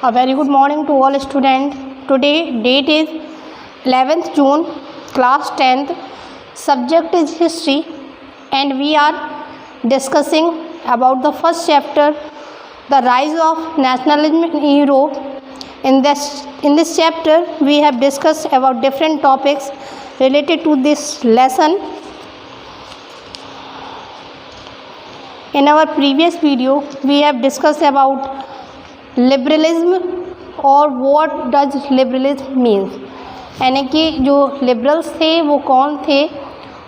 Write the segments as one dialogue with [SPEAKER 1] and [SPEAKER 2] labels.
[SPEAKER 1] A very good morning to all students. Today date is 11th June, class 10th. Subject is history, and we are discussing about the first chapter, the rise of nationalism in Europe. In this chapter, we have discussed about different topics related to this lesson. In our previous video, we have discussed about liberalism और what does liberalism means, यानी कि जो liberals थे वो कौन थे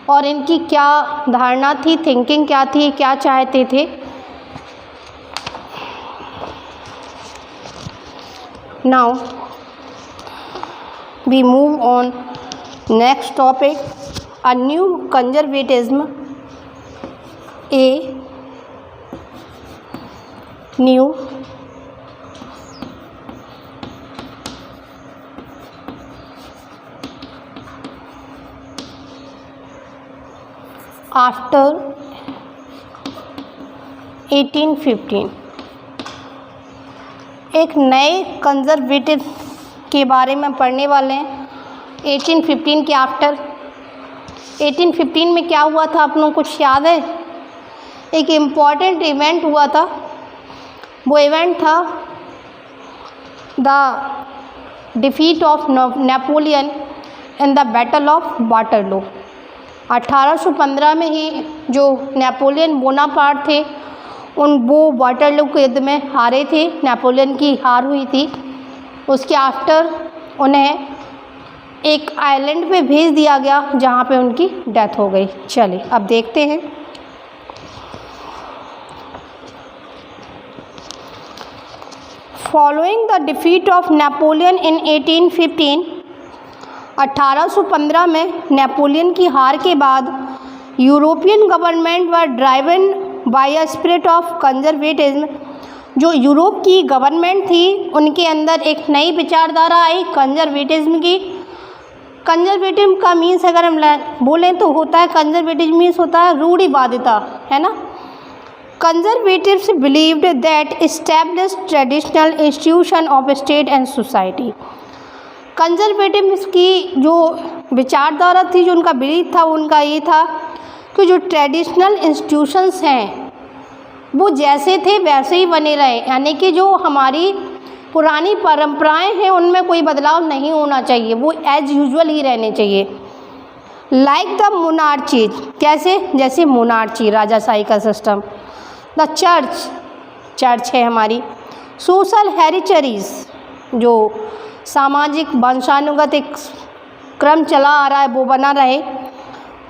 [SPEAKER 1] और इनकी क्या धारणा थी, थिंकिंग क्या थी, क्या चाहते थे. Now we move on next topic, a new conservatism. A new after 1815. एक नए कंजर्वेटिव के बारे में पढ़ने वाले हैं. 1815 के आफ्टर. 1815 में क्या हुआ था आप लोगों को कुछ याद है? एक इम्पॉर्टेंट इवेंट हुआ था. वो इवेंट था the defeat of Napoleon in the battle of Waterloo. 1815 में ही जो नेपोलियन बोनापार्ट थे वो वाटरलू के युद्ध में हारे थे. नेपोलियन की हार हुई थी. उसके आफ्टर उन्हें एक आइलैंड पे भेज दिया गया जहाँ पे उनकी डेथ हो गई. चलिए अब देखते हैं. Following the defeat of Napoleon in 1815, 1815 में नेपोलियन की हार के बाद European government were driven by a spirit of conservatism. जो यूरोप की गवर्नमेंट थी उनके अंदर एक नई विचारधारा आई कंजर्वेटिज्म की. कंजर्वेटिज्म का मीन्स अगर हम बोलें तो होता है, कंजर्वेटिज्म मीन्स होता है रूढ़िवादिता, है ना. Conservatives believed that established traditional institution of state and society. Conservatives की जो विचारधारा थी, जो उनका बिलीफ था, उनका ये था कि जो ट्रेडिशनल इंस्टीट्यूशंस हैं वो जैसे थे वैसे ही बने रहे, यानी कि जो हमारी पुरानी परंपराएं हैं उनमें कोई बदलाव नहीं होना चाहिए, वो एज यूजुअल ही रहने चाहिए. Like the monarchies. कैसे? जैसे मोनार्ची, राजाशाही का सिस्टम. द चर्च है हमारी. सोशल हेरिटेज, जो सामाजिक वंशानुगत एक क्रम चला आ रहा है वो बना रहे.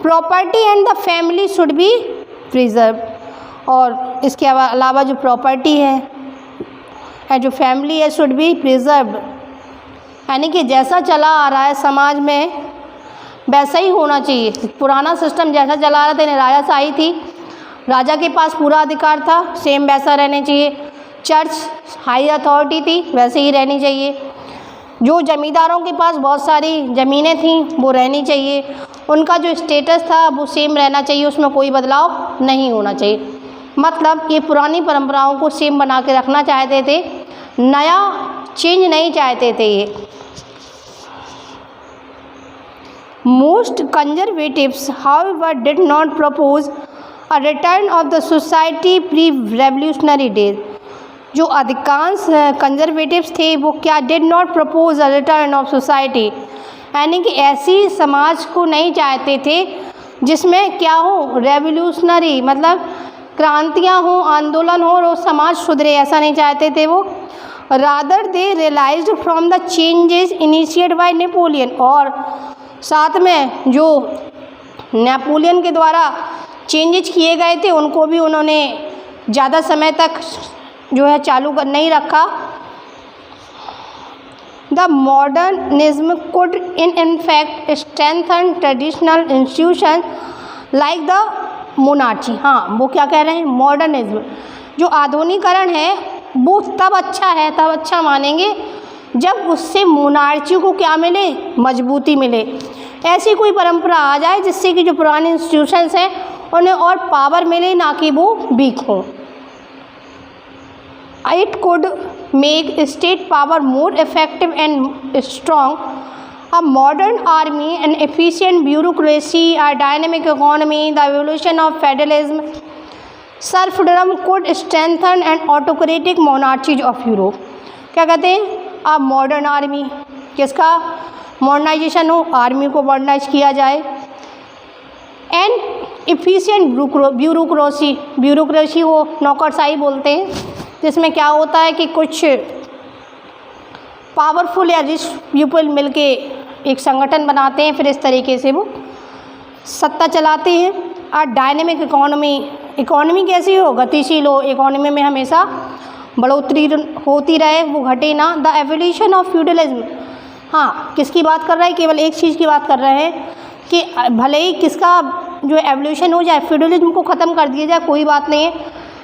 [SPEAKER 1] Property and the family should be preserve. और इसके अलावा जो प्रॉपर्टी है जो फैमिली है शुड बी प्रिजर्व, यानी कि जैसा चला आ रहा है समाज में वैसा ही होना चाहिए. पुराना सिस्टम जैसा चला रहा था, राजाशाही थी, राजा के पास पूरा अधिकार था, सेम वैसा रहने चाहिए. चर्च हाई अथॉरिटी थी, वैसे ही रहनी चाहिए. जो ज़मींदारों के पास बहुत सारी ज़मीनें थीं वो रहनी चाहिए. उनका जो स्टेटस था वो सेम रहना चाहिए, उसमें कोई बदलाव नहीं होना चाहिए. मतलब ये पुरानी परंपराओं को सेम बना के रखना चाहते थे, नया चेंज नहीं चाहते थे ये. Most conservatives however did not propose a return of the society pre revolutionary days. जो अधिकांश कंजर्वेटिव्स थे वो क्या did not propose a return of society, यानी कि ऐसी समाज को नहीं चाहते थे जिसमें क्या हो, रेवोल्यूशनरी, मतलब क्रांतियाँ हो, आंदोलन हो और समाज सुधरे, ऐसा नहीं चाहते थे वो. Rather they realised from the changes initiated by Napoleon. और साथ में जो नेपोलियन के द्वारा चेंजेस किए गए थे उनको भी उन्होंने ज़्यादा समय तक जो है चालू कर नहीं रखा. The modernism could in fact strengthen traditional institution like the monarchy. हाँ, वो क्या कह रहे हैं, मॉडर्निज्म जो आधुनिकरण है वो तब अच्छा है, तब अच्छा मानेंगे जब उससे मोनार्ची को क्या मिले, मजबूती मिले. ऐसी कोई परंपरा आ जाए जिससे कि जो पुराने इंस्टीट्यूशंस हैं उन्हें और पावर मिले, ना कि वो वीक हों. It could make state power more effective and strong. A modern army, an efficient bureaucracy, a dynamic economy, the evolution of federalism, serfdom could strengthen an autocratic monarchies of Europe. क्या कहते हैं? a modern army, किसका modernisation हो, army को modernise किया जाए. And efficient bureaucracy हो, नौकरशाही बोलते हैं, जिसमें क्या होता है कि कुछ पावरफुल या रिच पीपल मिलके एक संगठन बनाते हैं, फिर इस तरीके से वो सत्ता चलाते हैं. और डायनेमिक इकोनॉमी कैसी हो, गतिशील हो, इकोनॉमी में हमेशा बढ़ोतरी होती रहे, वो घटे ना. द एवोल्यूशन ऑफ फ्यूडलिज्म, हाँ किसकी बात कर रहा है, केवल एक चीज़ की बात कर रहे हैं कि भले ही किसका जो एवोल्यूशन हो जाए, फ्यूडलिज्म को ख़त्म कर दिया जाए, कोई बात नहीं है.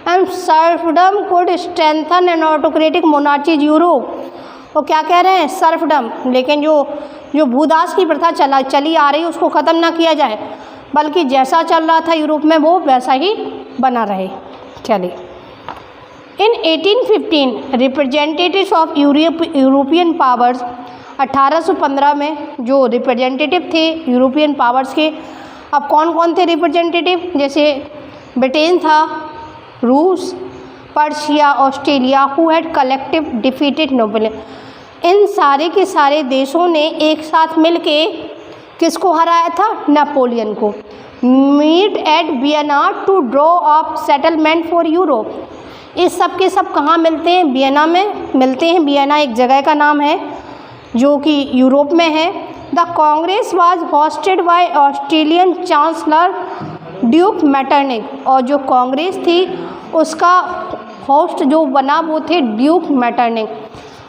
[SPEAKER 1] And serfdom could strengthen and autocratic monarchies Europe. वो क्या कह रहे हैं, सर्फडम, लेकिन जो भूदास की प्रथा चली आ रही है उसको ख़त्म ना किया जाए, बल्कि जैसा चल रहा था यूरोप में वो वैसा ही बना रहे. चलिए, इन 1815 रिप्रेजेंटेटिव्स ऑफ यूरोपियन पावर्स, 1815 में जो रिप्रेजेंटेटिव थे यूरोपियन पावर्स के. अब कौन कौन थे रिप्रेजेंटेटिव, जैसे ब्रिटेन था, रूस, Persia, Australia, who had collective defeated Napoleon. इन सारे के सारे देशों ने एक साथ मिलके किसको हराया था, नेपोलियन को. Meet at Vienna to draw up settlement for Europe. इस सब के सब कहाँ मिलते हैं, वियना में मिलते हैं. वियना एक जगह का नाम है जो कि यूरोप में है. The Congress was hosted by Australian chancellor Duke Metternich. और जो कांग्रेस थी उसका होस्ट जो बना वो थे ड्यूक मैटरनिक.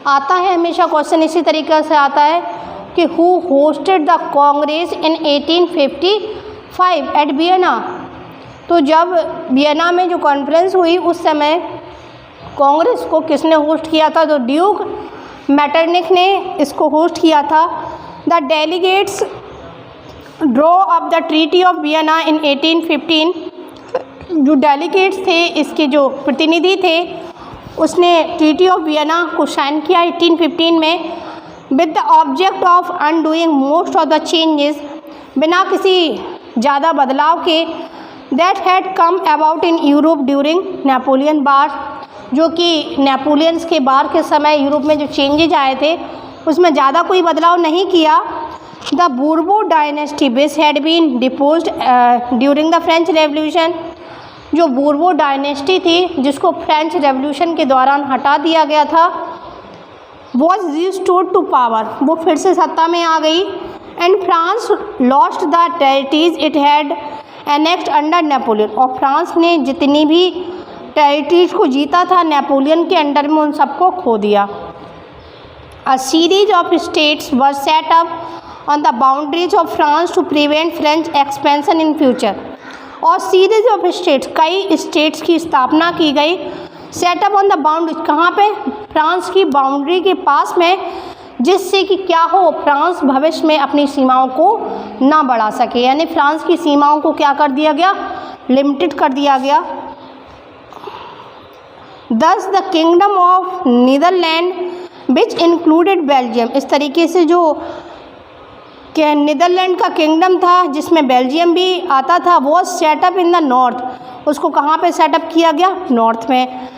[SPEAKER 1] आता है हमेशा क्वेश्चन इसी तरीके से आता है कि who hosted the Congress in 1855 eight Vienna. तो जब वियना में जो कॉन्फ्रेंस हुई उस समय कांग्रेस को किसने होस्ट किया था, तो ड्यूक मैटरनिक ने इसको होस्ट किया था. The delegates draw up the treaty of Vienna in 1815. जो डेलीगेट्स थे, इसके जो प्रतिनिधि थे, उसने ट्रीटी ऑफ वियना को साइन किया 1815 में with the object of undoing most of the changes, बिना किसी ज़्यादा बदलाव के, that had come about in Europe during Napoleon war. जो कि नेपोलियंस के बार के समय यूरोप में जो चेंजेज आए थे उसमें ज़्यादा कोई बदलाव नहीं किया. The Bourbon dynasty which had been deposed during the French revolution. जो बूर्बो डायनेस्टी थी जिसको फ्रेंच रेवोल्यूशन के दौरान हटा दिया गया था, वॉज रिस्टोर्ड टू पावर, वो फिर से सत्ता में आ गई. And France lost the territories it had enact under Napoleon. और फ्रांस ने जितनी भी टेरिटरीज को जीता था नेपोलियन के अंडर में, उन सबको खो दिया. A series of states were set up on the boundaries of France to prevent French expansion in future. और सीरीज ऑफ स्टेट्स, कई स्टेट्स की स्थापना की गई, सेटअप ऑन द बाउंड्रीज, कहाँ पे, फ्रांस की बाउंड्री के पास में, जिससे कि क्या हो, फ्रांस भविष्य में अपनी सीमाओं को ना बढ़ा सके. यानी फ्रांस की सीमाओं को क्या कर दिया गया, लिमिटेड कर दिया गया. Thus the kingdom of Netherland which included Belgium. इस तरीके से जो नीदरलैंड का किंगडम था जिसमें बेल्जियम भी आता था, वो सेटअप इन द नॉर्थ. उसको कहाँ पे सेटअप किया गया, नॉर्थ में.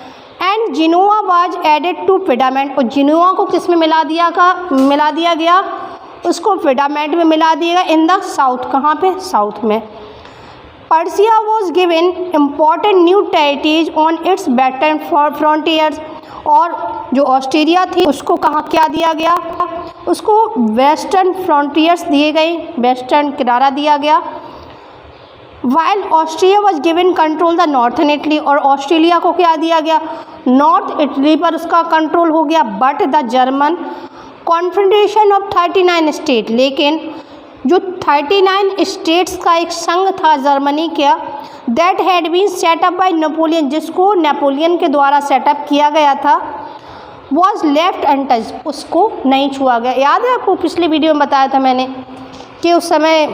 [SPEAKER 1] And Genoa was added to Piedmont. और जिनोआ को किस में मिला दिया गया, उसको पिडामेंट में मिला दिया गया इन द साउथ. कहाँ पे, साउथ में. Persia was given important new territories on it's western frontiers. और जो ऑस्ट्रेलिया थी उसको कहाँ क्या दिया गया, उसको वेस्टर्न फ्रंटियर्स दिए गए, वेस्टर्न किनारा दिया गया. While Austria was given control the northern Italy. और ऑस्ट्रेलिया को क्या दिया गया, नॉर्थ इटली पर उसका कंट्रोल हो गया. But the German confederation of 39 state, लेकिन जो 39 स्टेट्स का एक संघ था जर्मनी का, that had been set up by Napoleon, जिसको नेपोलियन के द्वारा सेटअप किया गया था, वॉज लेफ्ट अनटच्ड, उसको नहीं छुआ गया. याद है आपको, पिछले वीडियो में बताया था मैंने कि उस समय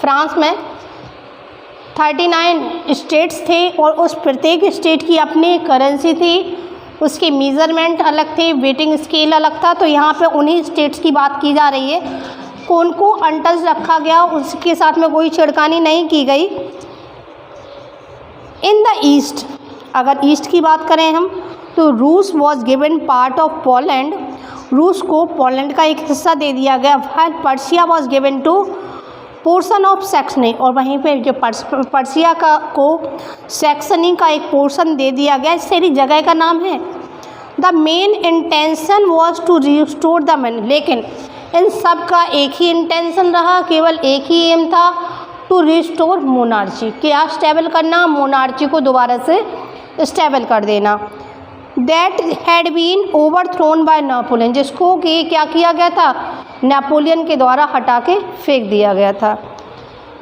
[SPEAKER 1] फ्रांस में 39 स्टेट्स थे और उस प्रत्येक स्टेट की अपनी करेंसी थी. उसके मेज़रमेंट अलग थे, वेटिंग स्केल अलग था। तो यहाँ पे उन्हीं स्टेट्स की बात की जा रही है, कौन को अनटच रखा गया, उसके साथ में कोई छिड़कानी नहीं की गई। इन द ईस्ट, अगर ईस्ट की बात करें हम, तो रूस was given part of Poland, रूस को पोलैंड का एक हिस्सा दे दिया गया। Persia was given to portion of Saxony, और वहीं पे जो पर्सिया का को सैक्सनी का एक पोर्शन दे दिया गया। इस सारी जगह का नाम है। The main intention was to restore the man, लेकिन इन सब का एक ही इंटेंशन रहा, केवल एक ही एम था, टू रिस्टोर मोनार्ची, क्या स्टेबल करना, मोनार्ची को दोबारा से स्टेबल कर देना। That had been overthrown by Napoleon, जिसको कि क्या किया गया था, नेपोलियन के द्वारा हटा के फेंक दिया गया था।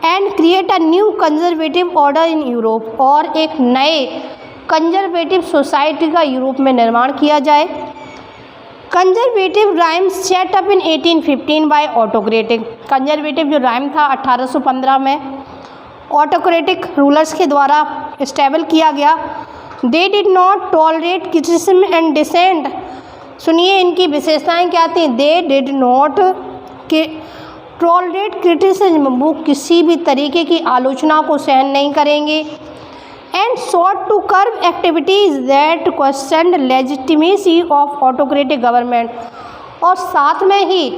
[SPEAKER 1] And create a new conservative order in Europe, और एक नए कंजर्वेटिव सोसाइटी का यूरोप में निर्माण किया जाए। Conservative regime set up in 1815 by autocratic, conservative जो राइम था 1815 में ऑटोक्रेटिक रूलर्स के द्वारा स्टेबल किया गया। They did not tolerate criticism and dissent, सुनिए इनकी विशेषताएं क्या थी। They did not tolerate criticism, वो किसी भी तरीके की आलोचना को सहन नहीं करेंगे। And sought to curb activities that question legitimacy of autocratic government, और साथ में ही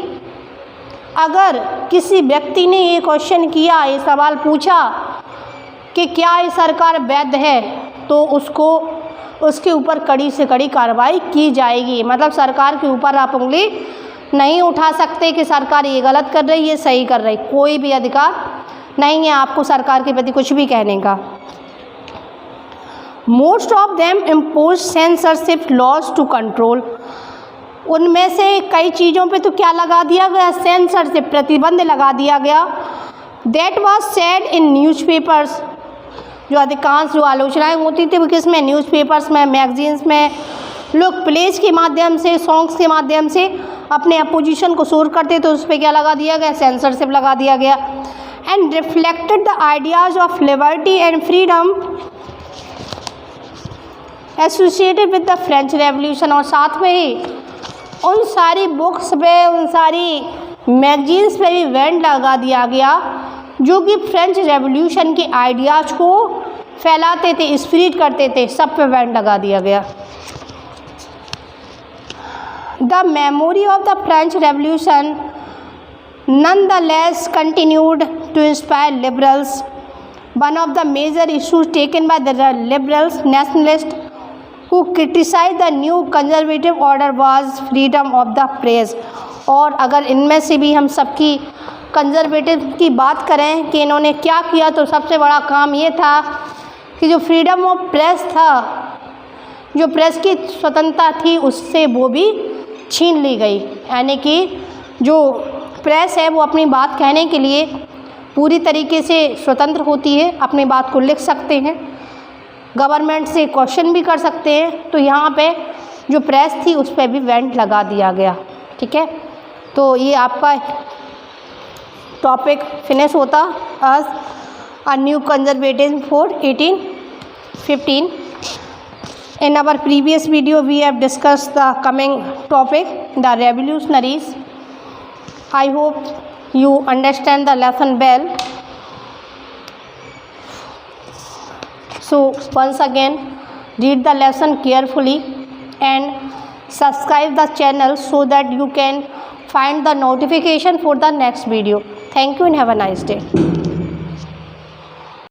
[SPEAKER 1] अगर किसी व्यक्ति ने ये क्वेश्चन किया, ये सवाल पूछा कि क्या ये सरकार वैध है, तो उसको उसके ऊपर कड़ी से कड़ी कार्रवाई की जाएगी। मतलब सरकार के ऊपर आप उंगली नहीं उठा सकते कि सरकार ये गलत कर रही है, सही कर रही, कोई भी अधिकार नहीं है आपको सरकार के प्रति कुछ भी कहने का। Most of them impose censorship laws to control, उनमें से कई चीज़ों पे तो क्या लगा दिया गया, सेंसरशिप, प्रतिबंध लगा दिया गया। That was said in newspapers, जो अधिकांश जो आलोचनाएं होती थी वो किसमें, न्यूज़पेपर्स में, मैगजीन्स में, लोग प्लेज के माध्यम से, सॉन्ग्स के माध्यम से अपने अपोजिशन को शोर करते तो उस पर क्या लगा दिया गया, सेंसरशिप लगा दिया गया। And reflected the ideas of liberty and freedom associated with the French revolution, और साथ में ही उन सारी बुक्स पे, उन सारी मैगजीन्स पे भी बैन लगा दिया गया जो कि फ्रेंच रेवोल्यूशन के आइडियाज़ को फैलाते थे, स्प्रेड करते थे, सब पे बैन लगा दिया गया। The memory of the French revolution nonetheless continued to inspire liberals. One of the major issues taken by the liberals, nationalists who criticized the new conservative order was freedom of the press. और अगर इनमें से भी हम सबकी conservative की बात करें कि इन्होंने क्या किया, तो सबसे बड़ा काम ये था कि जो फ्रीडम ऑफ प्रेस था, जो प्रेस की स्वतंत्रता थी, उससे वो भी छीन ली गई। यानी कि जो प्रेस है वो अपनी बात कहने के लिए पूरी तरीके से स्वतंत्र होती है, अपनी बात को लिख सकते हैं, गवर्नमेंट से क्वेश्चन भी कर सकते हैं। तो यहाँ पे जो प्रेस थी उस पर भी बैन लगा दिया गया। ठीक है, तो ये आपका टॉपिक फिनिश होता आज अ new conservatism for 1815। In our previous video we have discussed the coming topic, the revolutionaries. I hope you understand the lesson well. So once again read the lesson carefully and subscribe the channel so that you can find the notification for the next video. Thank you and have a nice day.